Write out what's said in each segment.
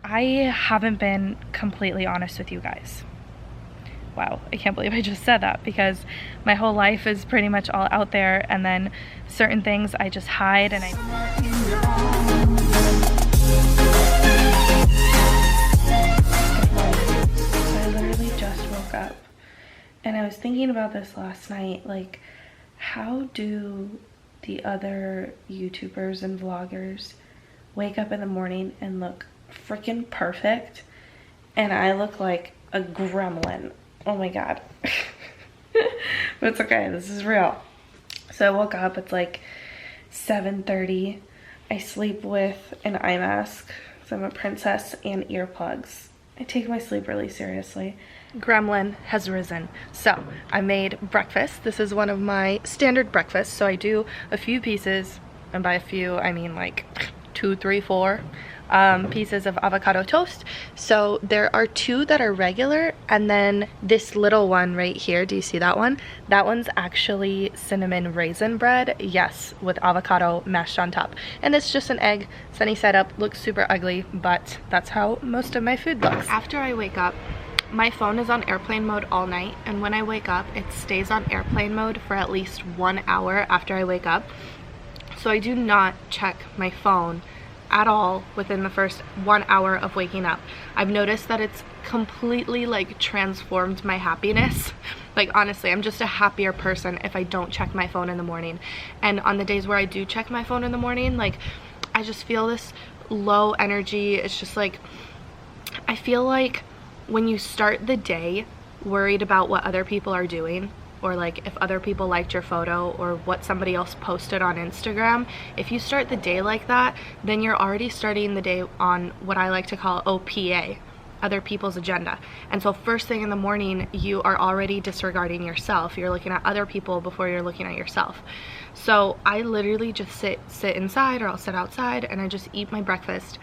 I haven't been completely honest with you guys. Wow, I can't believe I just said that, because my whole life is pretty much all out there, and then certain things I just hide and I literally just woke up and I was thinking about this last night, like, how do the other YouTubers and vloggers wake up in the morning and look freaking perfect and I look like a gremlin? Oh my god. But it's okay, this is real. So I woke up, it's like 7:30. I sleep with an eye mask, so I'm a princess, and earplugs. I take my sleep really seriously. Gremlin has risen. So I made breakfast. This is one of my standard breakfasts. So I do a few pieces, and by a few I mean like 2, 3, 4 pieces of avocado toast. So there are 2 that are regular, and then this little one right here, do you see that one? That one's actually cinnamon raisin bread, yes, with avocado mashed on top. And it's just an egg sunny side up. Looks super ugly, but that's how most of my food looks. After I wake up, my phone is on airplane mode all night, and when I wake up it stays on airplane mode for at least 1 hour after I wake up. So I do not check my phone at all within the first 1 hour of waking up. I've noticed that it's completely like transformed my happiness. Like honestly, I'm just a happier person if I don't check my phone in the morning. And on the days where I do check my phone in the morning, like I just feel this low energy. It's just like, I feel like when you start the day worried about what other people are doing, or like if other people liked your photo or what somebody else posted on Instagram, if you start the day like that, then you're already starting the day on what I like to call OPA, other people's agenda. And so first thing in the morning, you are already disregarding yourself. You're looking at other people before you're looking at yourself. So I literally just sit inside, or I'll sit outside, and I just eat my breakfast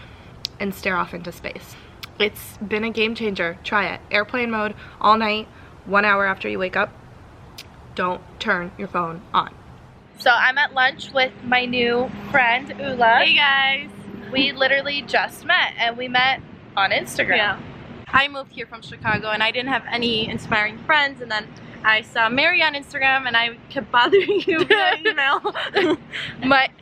and stare off into space. It's been a game changer. Try it. Airplane mode all night, 1 hour after you wake up. Don't turn your phone on. So I'm at lunch with my new friend, Ula. Hey guys. We literally just met, and we met on Instagram. Yeah. I moved here from Chicago and I didn't have any inspiring friends, and then I saw Mary on Instagram and I kept bothering you via email.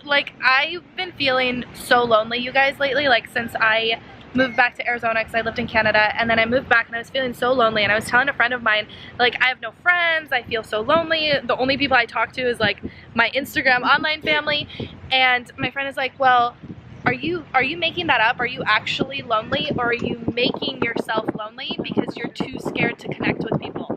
Like, I've been feeling so lonely, you guys, lately, like since I moved back to Arizona, because I lived in Canada, and then I moved back and I was feeling so lonely, and I was telling a friend of mine, like, I have no friends, I feel so lonely, the only people I talk to is like my Instagram online family. And my friend is like, well, are you making that up? Are you actually lonely, or are you making yourself lonely because you're too scared to connect with people?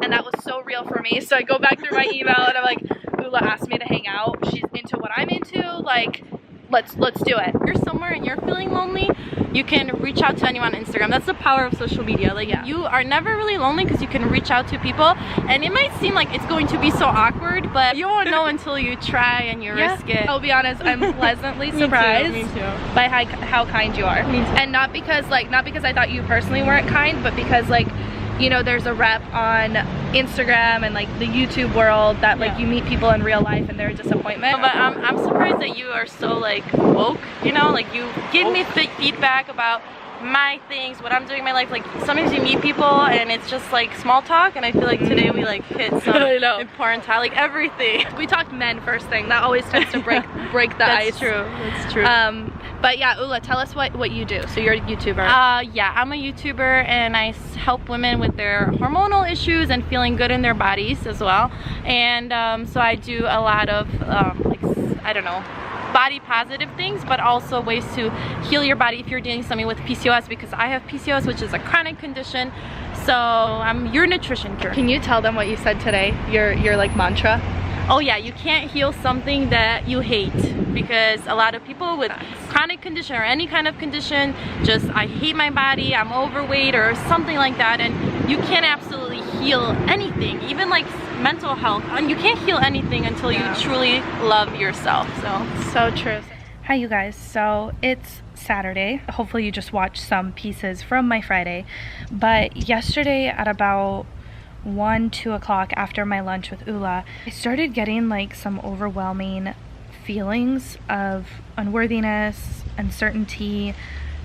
And that was so real for me. So I go back through my email and I'm like, Ula asked me to hang out, she's into what I'm into, like, let's do it. If you're somewhere and you're feeling lonely, you can reach out to anyone on Instagram. That's the power of social media. Like, yeah, you are never really lonely because you can reach out to people, and it might seem like it's going to be so awkward, but you won't know until you try and you risk it. I'll be honest, I'm pleasantly surprised me too. by how kind you are. Me too. And not because I thought you personally weren't kind, but because, like, you know, there's a rep on Instagram and like the YouTube world that like you meet people in real life and they're a disappointment. But I'm surprised that you are so like woke, you know, like you give me feedback about my things, what I'm doing in my life. Like sometimes you meet people and it's just like small talk, and I feel like today we like hit some important time, like everything. We talked men first thing. That always tends to break the ice. That's true. That's true. But yeah, Ula, tell us what you do. So you're a YouTuber. Yeah, I'm a YouTuber, and I help women with their hormonal issues and feeling good in their bodies as well. And so I do a lot of like, I don't know, body positive things, but also ways to heal your body if you're dealing something with PCOS, because I have PCOS, which is a chronic condition. So I'm your nutrition cure. Can you tell them what you said today? Your like mantra? Oh yeah, you can't heal something that you hate, because a lot of people with chronic condition or any kind of condition, just I hate my body, I'm overweight or something like that, and you can't absolutely heal anything, even like mental health, and you can't heal anything until you truly love yourself. So true. Hi you guys, so it's Saturday. Hopefully you just watched some pieces from my Friday, but yesterday at about 1-2 o'clock after my lunch with Ula, I started getting like some overwhelming feelings of unworthiness, uncertainty,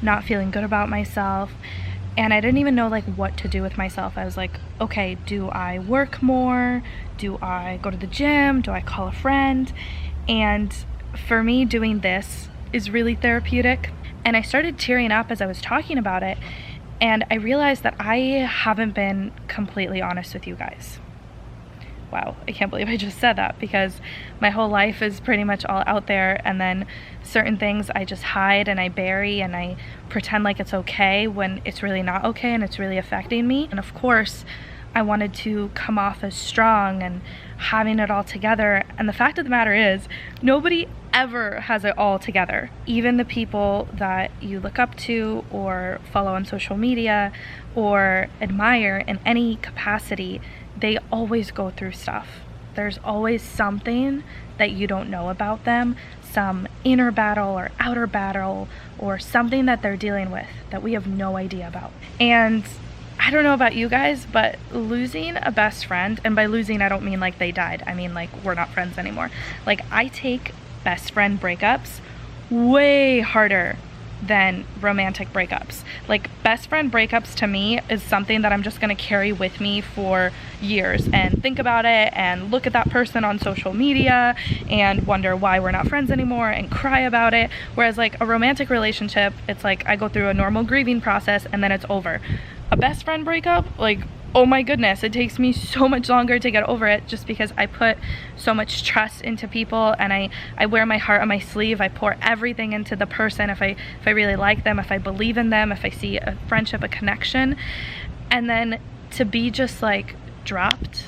not feeling good about myself, and I didn't even know like what to do with myself. I was like, okay, do I work more? Do I go to the gym? Do I call a friend? And for me, doing this is really therapeutic. And I started tearing up as I was talking about it, and I realized that I haven't been completely honest with you guys. Wow, I can't believe I just said that, because my whole life is pretty much all out there, and then certain things I just hide and I bury and I pretend like it's okay when it's really not okay and it's really affecting me. And of course, I wanted to come off as strong and having it all together, and the fact of the matter is, nobody ever has it all together. Even the people that you look up to or follow on social media or admire in any capacity, they always go through stuff. There's always something that you don't know about them, some inner battle or outer battle, or something that they're dealing with that we have no idea about. And I don't know about you guys, but losing a best friend, and by losing I don't mean like they died, I mean like we're not friends anymore. Like, I take best friend breakups way harder than romantic breakups. Like, best friend breakups to me is something that I'm just gonna carry with me for years and think about it and look at that person on social media and wonder why we're not friends anymore and cry about it. Whereas like a romantic relationship, it's like I go through a normal grieving process and then it's over. A best friend breakup, like, oh my goodness, it takes me so much longer to get over it, just because I put so much trust into people and I wear my heart on my sleeve. I pour everything into the person if I really like them, if I believe in them, if I see a friendship, a connection. And then to be just like dropped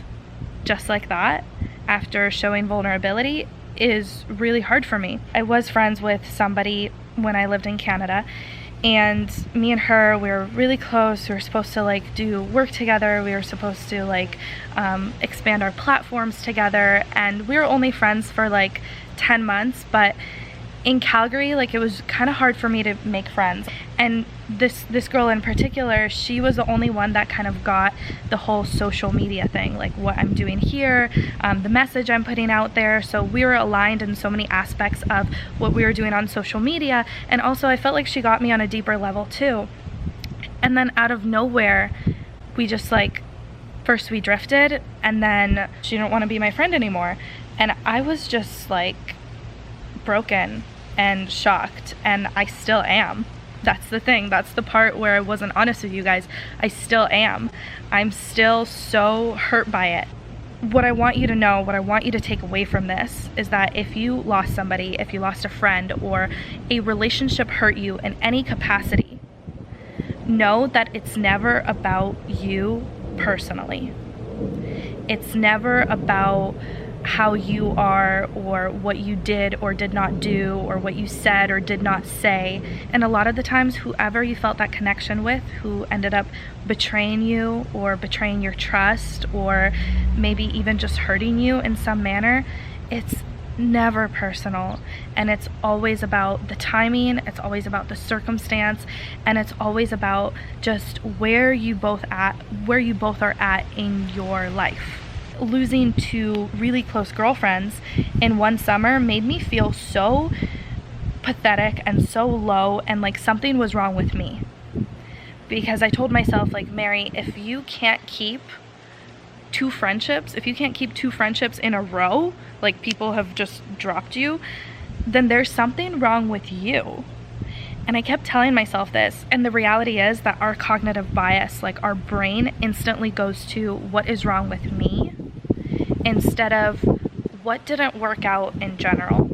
just like that after showing vulnerability is really hard for me. I was friends with somebody when I lived in Canada, and me and her, we were really close. We were supposed to like do work together. We were supposed to like expand our platforms together, and we were only friends for like 10 months, but in Calgary, like, it was kind of hard for me to make friends. And this girl in particular, she was the only one that kind of got the whole social media thing, like what I'm doing here, the message I'm putting out there. So we were aligned in so many aspects of what we were doing on social media. And also I felt like she got me on a deeper level too. And then out of nowhere, we just like, first we drifted, and then she didn't want to be my friend anymore. And I was just like broken and shocked, and I still am. That's the thing. That's the part where I wasn't honest with you guys. I still am. I'm still so hurt by it. What I want you to know, what I want you to take away from this is that if you lost somebody, if you lost a friend, or a relationship hurt you in any capacity, know that it's never about you personally. It's never about how you are, or what you did or did not do, or what you said or did not say. And a lot of the times, whoever you felt that connection with, who ended up betraying you or betraying your trust, or maybe even just hurting you in some manner, it's never personal, and it's always about the timing, it's always about the circumstance, and it's always about just where you both are at in your life. Losing two really close girlfriends in one summer made me feel so pathetic and so low, and like something was wrong with me, because I told myself, like, Mary, if you can't keep two friendships in a row, like people have just dropped you, then there's something wrong with you. And I kept telling myself this, and the reality is that our cognitive bias, like our brain, instantly goes to what is wrong with me instead of what didn't work out in general.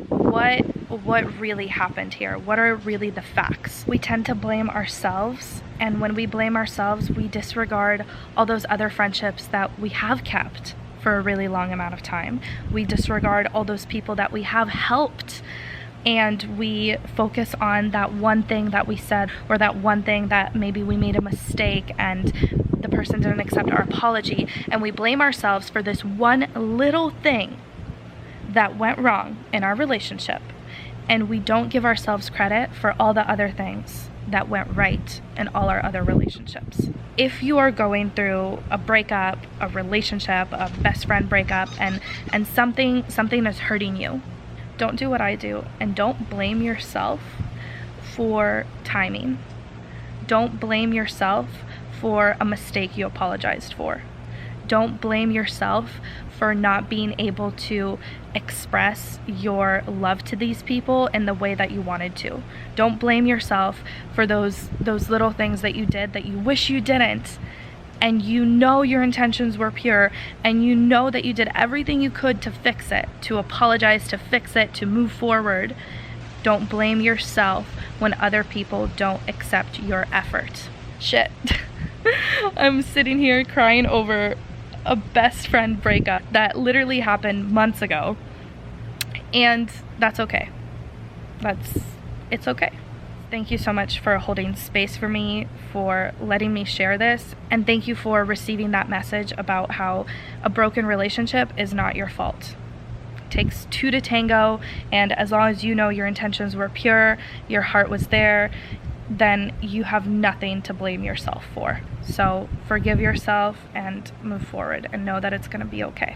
What really happened here? What are really the facts? We tend to blame ourselves, and when we blame ourselves, we disregard all those other friendships that we have kept for a really long amount of time. We disregard all those people that we have helped, and we focus on that one thing that we said, or that one thing that maybe we made a mistake and the person didn't accept our apology, and we blame ourselves for this one little thing that went wrong in our relationship, and we don't give ourselves credit for all the other things that went right in all our other relationships. If you are going through a breakup, a relationship, a best friend breakup, and something is hurting you, don't do what I do, and don't blame yourself for timing. Don't blame yourself for a mistake you apologized for. Don't blame yourself for not being able to express your love to these people in the way that you wanted to. Don't blame yourself for those little things that you did that you wish you didn't, and you know your intentions were pure, and you know that you did everything you could to fix it, to apologize, to fix it, to move forward. Don't blame yourself when other people don't accept your effort. Shit. I'm sitting here crying over a best friend breakup that literally happened months ago, and that's okay. It's okay. Thank you so much for holding space for me, for letting me share this, and thank you for receiving that message about how a broken relationship is not your fault. It takes two to tango, and as long as you know your intentions were pure, your heart was there, then you have nothing to blame yourself for. So forgive yourself and move forward and know that it's going to be okay.